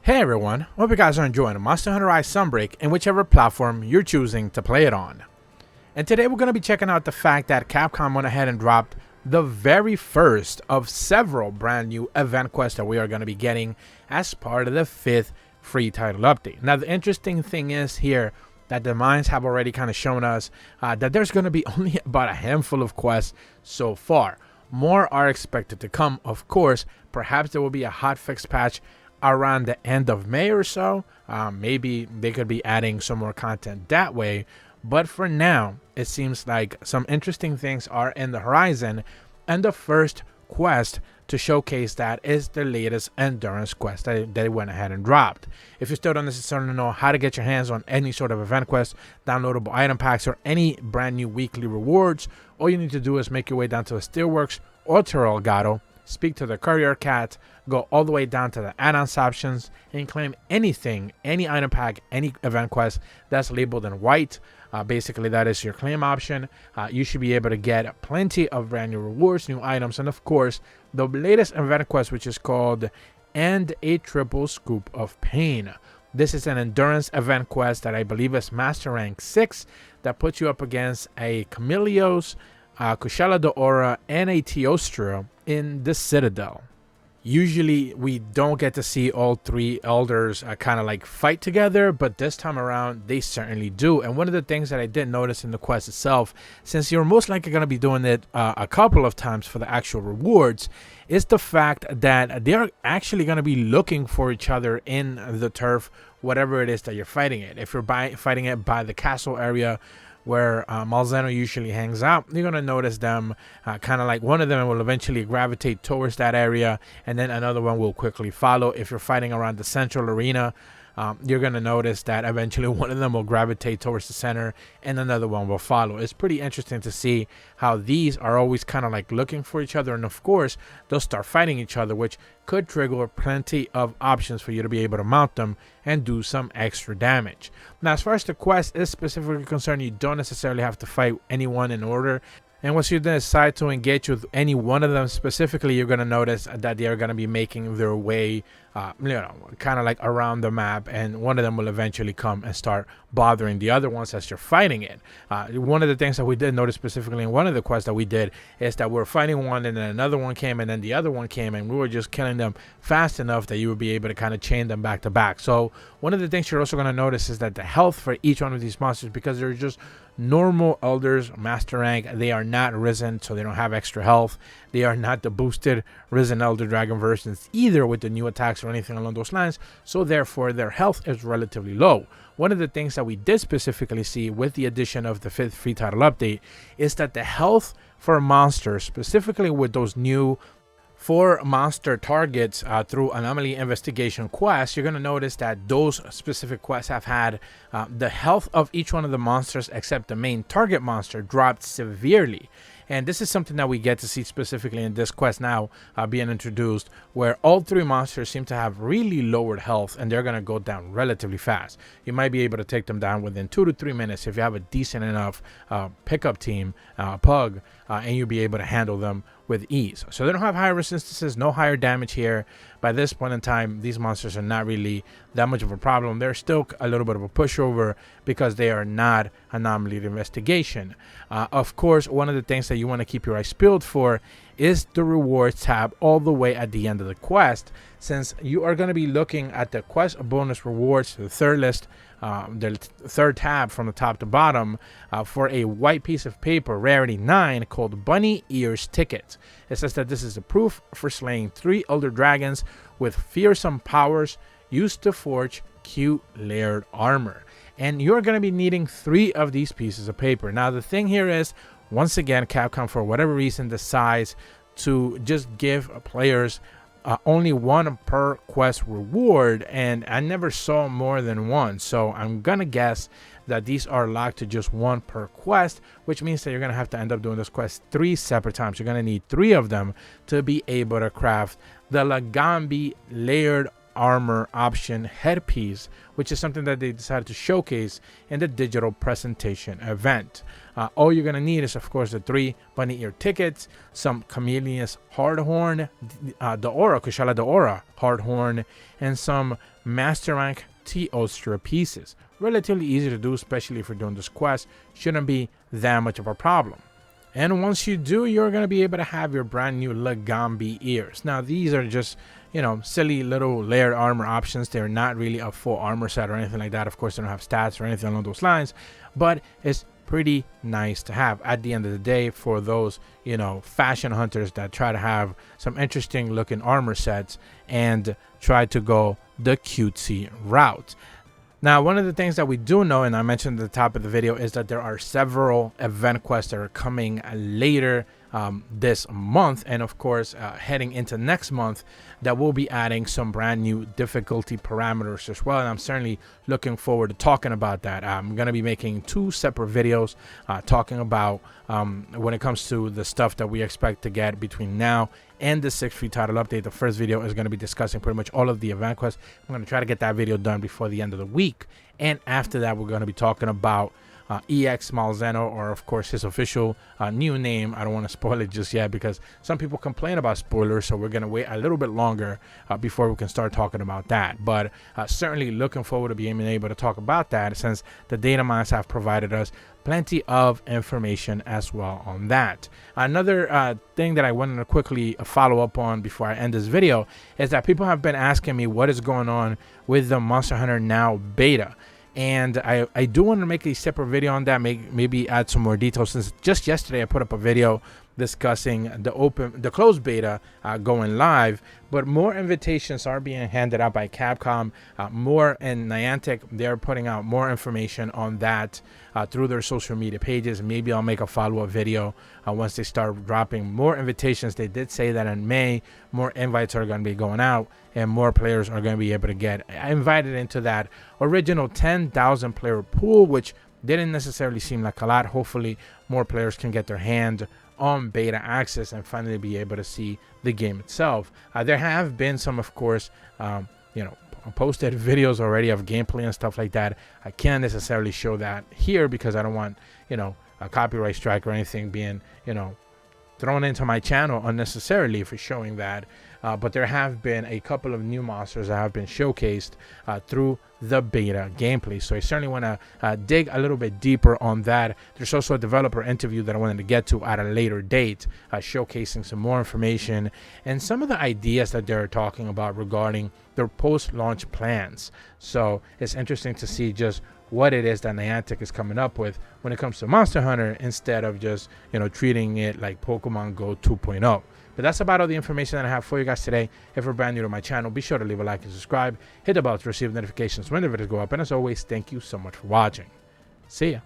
Hey everyone, hope you guys are enjoying Monster Hunter Rise Sunbreak in whichever platform you're choosing to play it on. And today we're going to be checking out the fact that Capcom went ahead and dropped the very first of several brand new event quests that we are going to be getting as part of the 5th free title update. Now the interesting thing is here that the mines have already kind of shown us that there's going to be only about a handful of quests so far. More are expected to come, of course. Perhaps there will be a hotfix patch around the end of May or so. Maybe they could be adding some more content that way, but for now it seems like some interesting things are in the horizon, and the first quest to showcase that is the latest endurance quest that they went ahead and dropped. If you still don't necessarily know how to get your hands on any sort of event quest, downloadable item packs, or any brand new weekly rewards, all you need to do is make your way down to a Steelworks or to Elgato, speak to the courier cat, go all the way down to the add-ons options, and claim anything, any item pack, any event quest that's labeled in white. Basically, that is your claim option. You should be able to get plenty of brand new rewards, new items, and of course, the latest event quest, which is called And a Triple Scoop of Pain. This is an endurance event quest that I believe is Master Rank 6 that puts you up against a Camelios, Cuchella d'Ora, and a Teostra in the Citadel. Usually we don't get to see all three elders kind of like fight together, but this time around they certainly do. And one of the things that I did notice in the quest itself, since you're most likely going to be doing it a couple of times for the actual rewards, is the fact that they're actually going to be looking for each other in the turf, whatever it is that you're fighting it. If you're fighting it by the castle area where Malzeno usually hangs out, you're going to notice them kind of like one of them will eventually gravitate towards that area, and then another one will quickly follow. If you're fighting around the central arena, you're going to notice that eventually one of them will gravitate towards the center and another one will follow. It's pretty interesting to see how these are always kind of like looking for each other, and of course they'll start fighting each other, which could trigger plenty of options for you to be able to mount them and do some extra damage. Now, as far as the quest is specifically concerned, you don't necessarily have to fight anyone in order. And once you decide to engage with any one of them specifically, you're going to notice that they are going to be making their way, kind of like around the map, and one of them will eventually come and start bothering the other ones as you're fighting it. One of the things that we did notice specifically in one of the quests that we did is that we're fighting one and then another one came and then the other one came, and we were just killing them fast enough that you would be able to kind of chain them back to back. So one of the things you're also going to notice is that the health for each one of these monsters, because they're just normal elders, master rank, they are not risen, so they don't have extra health. They are not the boosted risen elder dragon versions either with the new attacks or anything along those lines, so therefore their health is relatively low. One of the things that we did specifically see with the addition of the 5th free title update is that the health for monsters, specifically with those new 4 monster targets through anomaly investigation quests, you're going to notice that those specific quests have had the health of each one of the monsters except the main target monster dropped severely. And this is something that we get to see specifically in this quest now being introduced, where all 3 monsters seem to have really lowered health and they're going to go down relatively fast. You might be able to take them down within 2 to 3 minutes if you have a decent enough pickup team, pug, and you'll be able to handle them with ease. So they don't have higher resistances, no higher damage here. By this point in time, these monsters are not really that much of a problem. They're still a little bit of a pushover because they are not anomaly investigation. Of course, one of the things that you want to keep your eyes peeled for is the rewards tab all the way at the end of the quest, since you are going to be looking at the quest bonus rewards, the third list, the third tab from the top to bottom, for a white piece of paper, rarity 9, called Bunny Ears Ticket. It says that this is a proof for slaying 3 elder dragons with fearsome powers used to forge cute layered armor. And you're going to be needing 3 of these pieces of paper. Now the thing here is, once again, Capcom for whatever reason decides to just give players only 1 per quest reward, and I never saw more than 1, so I'm gonna guess that these are locked to just 1 per quest, which means that you're gonna have to end up doing this quest 3 separate times. You're gonna need 3 of them to be able to craft the Lagambi layered armor option headpiece, which is something that they decided to showcase in the digital presentation event. All you're going to need is, of course, the 3 bunny ear tickets, some Chameleon's hardhorn, the Aura, Kushala the Aura hardhorn, and some Master Rank T-Ostra pieces. Relatively easy to do, especially if you're doing this quest. Shouldn't be that much of a problem. And once you do, you're going to be able to have your brand new Lagambi ears. Now, these are just, you know, silly little layered armor options. They're not really a full armor set or anything like that. Of course, they don't have stats or anything along those lines, but it's pretty nice to have at the end of the day for those, you know, fashion hunters that try to have some interesting looking armor sets and try to go the cutesy route. Now, one of the things that we do know, and I mentioned at the top of the video, is that there are several event quests that are coming later this month, and of course heading into next month, that will be adding some brand new difficulty parameters as well, and I'm certainly looking forward to talking about that. I'm going to be making 2 separate videos talking about when it comes to the stuff that we expect to get between now and the 6th free title update. The first video is going to be discussing pretty much all of the event quests. I'm going to try to get that video done before the end of the week, and after that we're going to be talking about EX Malzeno, or of course his official new name. I don't want to spoil it just yet because some people complain about spoilers, so we're going to wait a little bit longer before we can start talking about that. But certainly looking forward to being able to talk about that, since the data mines have provided us plenty of information as well on that. Another thing that I wanted to quickly follow up on before I end this video is that people have been asking me what is going on with the Monster Hunter Now beta. And I do want to make a separate video on that, maybe add some more details, since just yesterday I put up a video discussing the closed beta going live, but more invitations are being handed out by Capcom. More, and Niantic, they're putting out more information on that through their social media pages. Maybe I'll make a follow-up video once they start dropping more invitations. They did say that in May more invites are going to be going out and more players are going to be able to get invited into that original 10,000 player pool, which didn't necessarily seem like a lot. Hopefully more players can get their hand on beta access and finally be able to see the game itself. There have been some, of course, you know, posted videos already of gameplay and stuff like that. I can't necessarily show that here because I don't want, you know, a copyright strike or anything being, you know, thrown into my channel unnecessarily for showing that. But there have been a couple of new monsters that have been showcased through the beta gameplay, so I certainly want to dig a little bit deeper on that. There's also a developer interview that I wanted to get to at a later date, showcasing some more information and some of the ideas that they're talking about regarding their post-launch plans. So it's interesting to see just what it is that Niantic is coming up with when it comes to Monster Hunter, instead of just, you know, treating it like Pokemon Go 2.0. But that's about all the information that I have for you guys today. If you're brand new to my channel, be sure to leave a like and subscribe. Hit the bell to receive notifications when the videos go up. And as always, thank you so much for watching. See ya.